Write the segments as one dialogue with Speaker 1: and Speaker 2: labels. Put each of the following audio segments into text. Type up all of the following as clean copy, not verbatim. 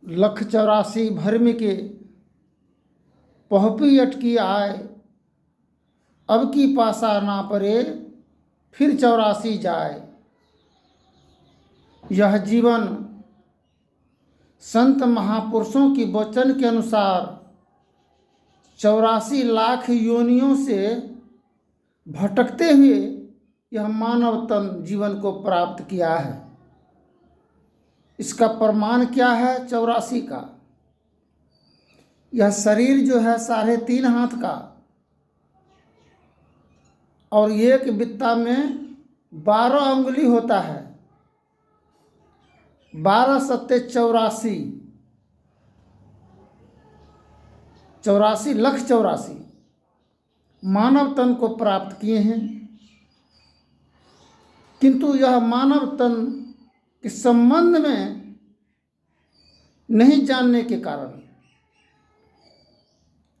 Speaker 1: लख 84 भरम के पहुपी अटकी आए, अब की पासा ना परे फिर 84 जाए। यह जीवन संत महापुरुषों की वचन के अनुसार 84 लाख योनियों से भटकते हुए यह मानव तन जीवन को प्राप्त किया है। इसका प्रमाण क्या है 84 का? यह शरीर जो है 3.5 हाथ का और एक बित्ता में 12 अंगुली होता है। 12 सत्ते 84, 84 लख 84 मानव तन को प्राप्त किए हैं। किंतु यह मानव तन के संबंध में नहीं जानने के कारण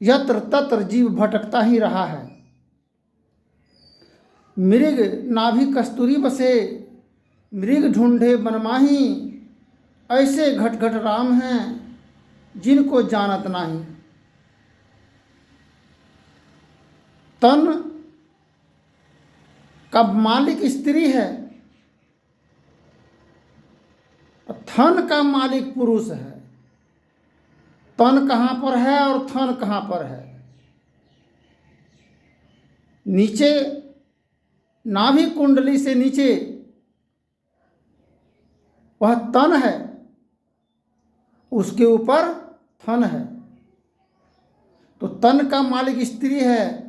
Speaker 1: यत्र तत्र जीव भटकता ही रहा है। मृग नाभि कस्तूरी बसे, मृग ढूंढे बनमाही, ऐसे घट घट राम हैं जिनको जानत नाही। तन का मालिक स्त्री है, थन का मालिक पुरुष है। तन कहाँ पर है और थन कहाँ पर है? नीचे नाभि कुंडली से नीचे वह तन है, उसके ऊपर थन है। तो तन का मालिक स्त्री है।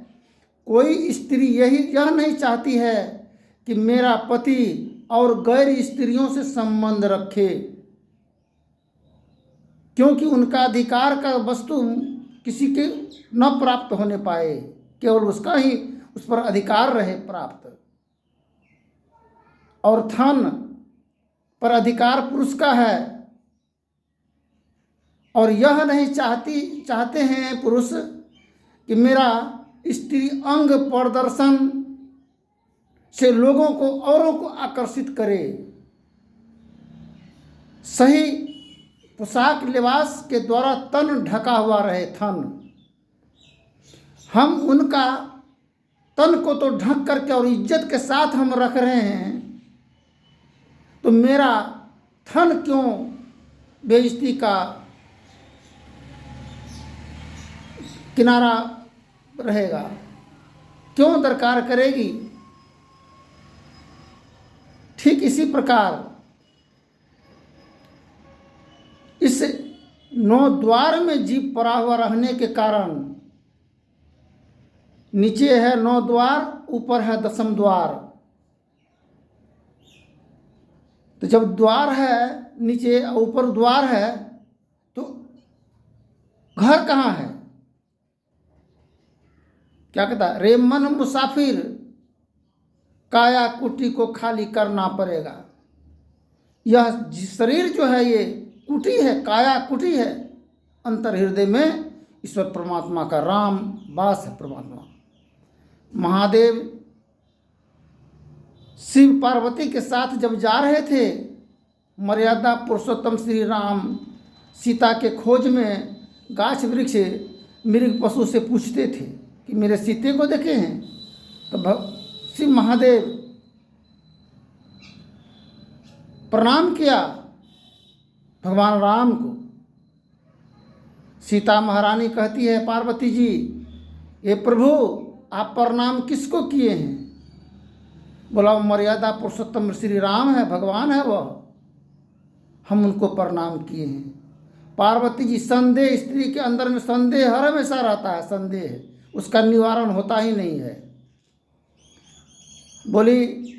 Speaker 1: कोई स्त्री यह नहीं चाहती है कि मेरा पति और गैर स्त्रियों से संबंध रखे, क्योंकि उनका अधिकार का वस्तु किसी के न प्राप्त होने पाए, केवल उसका ही उस पर अधिकार रहे प्राप्त। और थन पर अधिकार पुरुष का है, और यह नहीं चाहते हैं पुरुष कि मेरा स्त्री अंग प्रदर्शन से लोगों को औरों को आकर्षित करे। सही पोशाक लिबास के द्वारा तन ढका हुआ रहे थन। हम उनका तन को तो ढक करके और इज्जत के साथ हम रख रहे हैं, तो मेरा थन क्यों बेइज्जती का किनारा रहेगा, क्यों दरकार करेगी? ठीक इसी प्रकार इस 9 द्वार में जीव पड़ा हुआ रहने के कारण, नीचे है 9 द्वार, ऊपर है 10म द्वार। तो जब द्वार है नीचे ऊपर द्वार है, तो घर कहाँ है? क्या कहता है? रे मन मुसाफिर, काया कुटी को खाली करना पड़ेगा। यह शरीर जो है ये कुटी है, काया कुटी है। अंतर हृदय में ईश्वर परमात्मा का राम वास है। परमात्मा महादेव शिव पार्वती के साथ जब जा रहे थे, मर्यादा पुरुषोत्तम श्री राम सीता के खोज में गाछ वृक्ष मृग पशु से पूछते थे कि मेरे सीते को देखे हैं? तो शिव महादेव प्रणाम किया भगवान राम को। सीता महारानी कहती है, पार्वती जी, ये प्रभु आप प्रणाम किसको किए हैं? बोला, मर्यादा पुरुषोत्तम श्री राम है, भगवान है वह, हम उनको प्रणाम किए हैं। पार्वती जी, संदेह, स्त्री के अंदर में संदेह हर हमेशा रहता है, संदेह उसका निवारण होता ही नहीं है। बोली,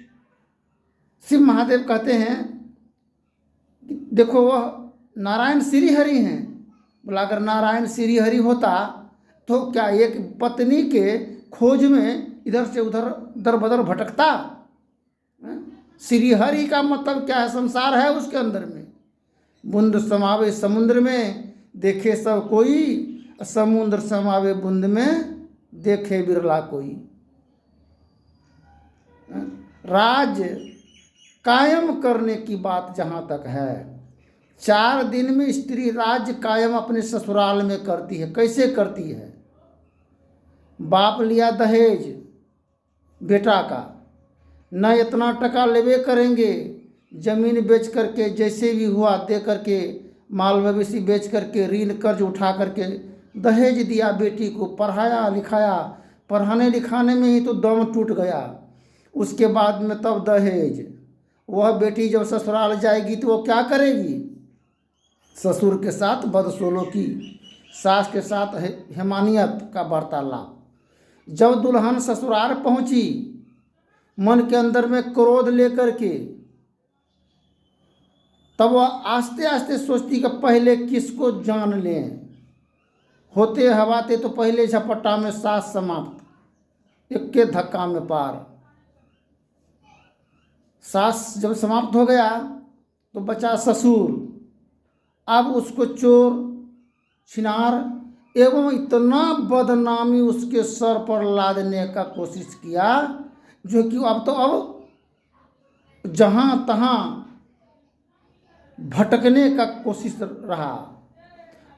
Speaker 1: शिव महादेव कहते हैं, देखो वह नारायण श्री हरि हैं। बोला, अगर नारायण श्री हरि होता तो क्या एक पत्नी के खोज में इधर से उधर दर बदर भटकता? श्री हरि का मतलब क्या है? संसार है उसके अंदर में। बूंद समावे समुद्र में, देखे सब कोई, समुद्र समावे बूंद में, देखे बिरला कोई। राज कायम करने की बात जहाँ तक है, 4 दिन में स्त्री राज्य कायम अपने ससुराल में करती है। कैसे करती है? बाप लिया दहेज बेटा का, न इतना टका लेवे करेंगे, जमीन बेच करके जैसे भी हुआ दे करके, माल मवेशी बेच करके, ऋण कर्ज उठा करके दहेज दिया, बेटी को पढ़ाया लिखाया, पढ़ाने लिखाने में ही तो दम टूट गया। उसके बाद में तब दहेज। वह बेटी जब ससुराल जाएगी तो वो क्या करेगी? ससुर के साथ बदसलूकी, सास के साथ हैवानियत का वार्तालाप। जब दुल्हन ससुराल पहुंची, मन के अंदर में क्रोध लेकर के, तब वह आस्ते आस्ते सोचती कि पहले किसको जान लें। होते हवाते तो पहले झपट्टा में सास समाप्त, एक के धक्का में पार। सास जब समाप्त हो गया तो बचा ससुर। अब उसको चोर छिनार एवं इतना बदनामी उसके सर पर लादने का कोशिश किया, जो कि अब जहाँ तहाँ भटकने का कोशिश रहा।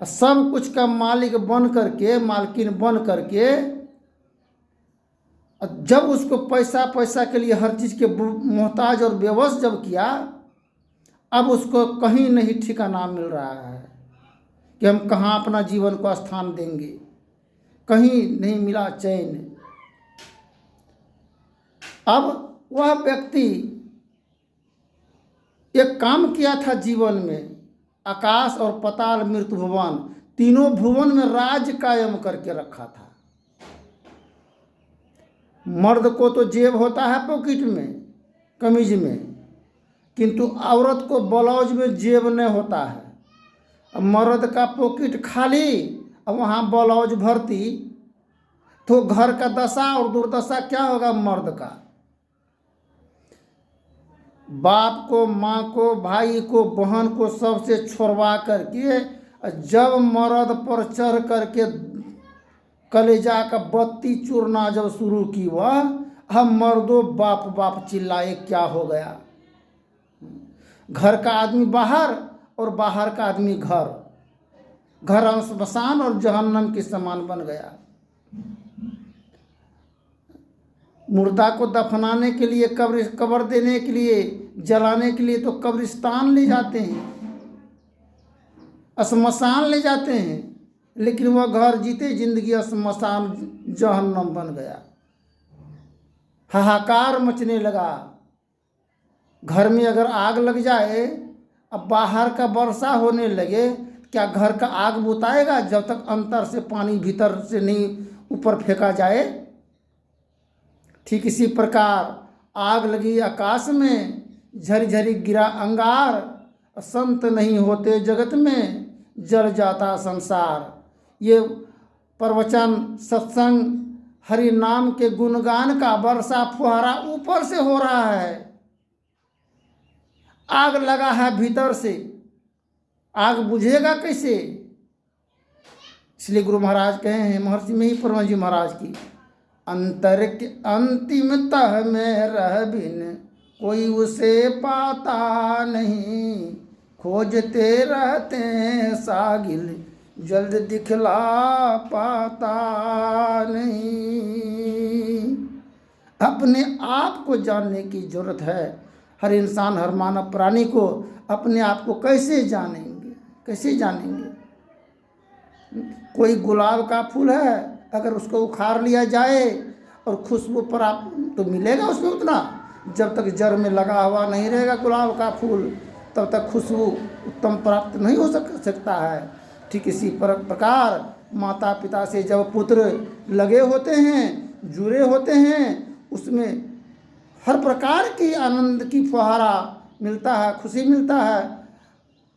Speaker 1: सब कुछ का मालिक बन करके, मालकिन बन करके, जब उसको पैसा के लिए हर चीज़ के मोहताज और बेबस जब किया, अब उसको कहीं नहीं ठिकाना मिल रहा है कि हम कहाँ अपना जीवन को स्थान देंगे। कहीं नहीं मिला चैन। अब वह व्यक्ति एक काम किया था जीवन में, आकाश और पाताल मृत्यु भुवन, तीनों भुवन में राज कायम करके रखा था। मर्द को तो जेब होता है पॉकेट में, कमीज में, किंतु औरत को ब्लाउज में जेब नहीं होता है। अब मर्द का पॉकेट खाली, अब वहाँ ब्लाउज भरती तो घर का दशा और दुर्दशा क्या होगा मर्द का। बाप को, माँ को, भाई को, बहन को सबसे छोड़वा करके जब मर्द पर चढ़ करके कलेजा का बत्ती चूरना जब शुरू की, वह हम मर्दों बाप बाप चिल्लाए, क्या हो गया। घर का आदमी बाहर और बाहर का आदमी घर, घर स्मशान और जहन्नम के समान बन गया। मुर्दा को दफनाने के लिए, कब्र देने के लिए, जलाने के लिए तो कब्रिस्तान ले जाते हैं, स्मशान ले जाते हैं, लेकिन वह घर जीते जिंदगी स्मशान जहन्नम बन गया। हाहाकार मचने लगा। घर में अगर आग लग जाए, अब बाहर का वर्षा होने लगे, क्या घर का आग बुताएगा जब तक अंतर से पानी भीतर से नहीं ऊपर फेंका जाए। ठीक इसी प्रकार आग लगी आकाश में, झरी झरी गिरा अंगार, संत नहीं होते जगत में, जल जाता संसार। ये प्रवचन सत्संग हरि नाम के गुणगान का वर्षा फुहारा ऊपर से हो रहा है। आग लगा है भीतर से, आग बुझेगा कैसे। इसलिए गुरु महाराज कहे हैं, महर्षि में ही परम जी महाराज की, अंतर के अंतिम तह में रह बिन कोई उसे पाता नहीं, खोजते रहते हैं सागिल जल्द दिखला पाता नहीं। अपने आप को जानने की जरूरत है। हर इंसान, हर मानव प्राणी को अपने आप को कैसे जानेंगे, कैसे जानेंगे। कोई गुलाब का फूल है, अगर उसको उखाड़ लिया जाए और खुशबू पर आप तो मिलेगा उसमें उतना, जब तक जड़ में लगा हुआ नहीं रहेगा गुलाब का फूल, तब तक खुशबू उत्तम प्राप्त नहीं हो सकता है। ठीक इसी प्रकार माता पिता से जब पुत्र लगे होते हैं, जुड़े होते हैं, उसमें हर प्रकार की आनंद की फुहारा मिलता है, खुशी मिलता है।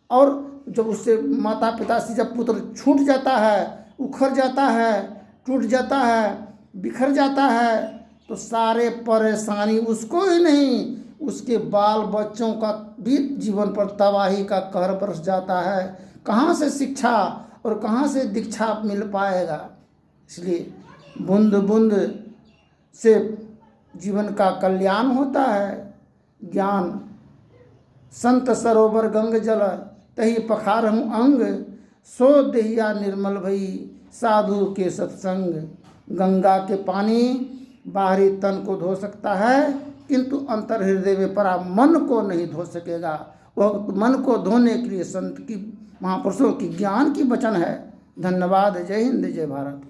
Speaker 1: और जब उससे माता पिता से जब पुत्र छूट जाता है, उखड़ जाता है, टूट जाता है, बिखर जाता है, तो सारे परेशानी उसको ही नहीं, उसके बाल बच्चों का भी जीवन पर तबाही का कहर बरस जाता है। कहाँ से शिक्षा और कहाँ से दीक्षा मिल पाएगा। इसलिए बूंद बूंद से जीवन का कल्याण होता है। ज्ञान संत सरोवर गंग जल तही पखार हूँ अंग, सो देहिया निर्मल भई साधु के सत्संग। गंगा के पानी बाहरी तन को धो सकता है, किंतु अंतर हृदय में पड़ा मन को नहीं धो सकेगा। वह मन को धोने के लिए संत की, महापुरुषों की ज्ञान की वचन है। धन्यवाद। जय हिंद, जय भारत।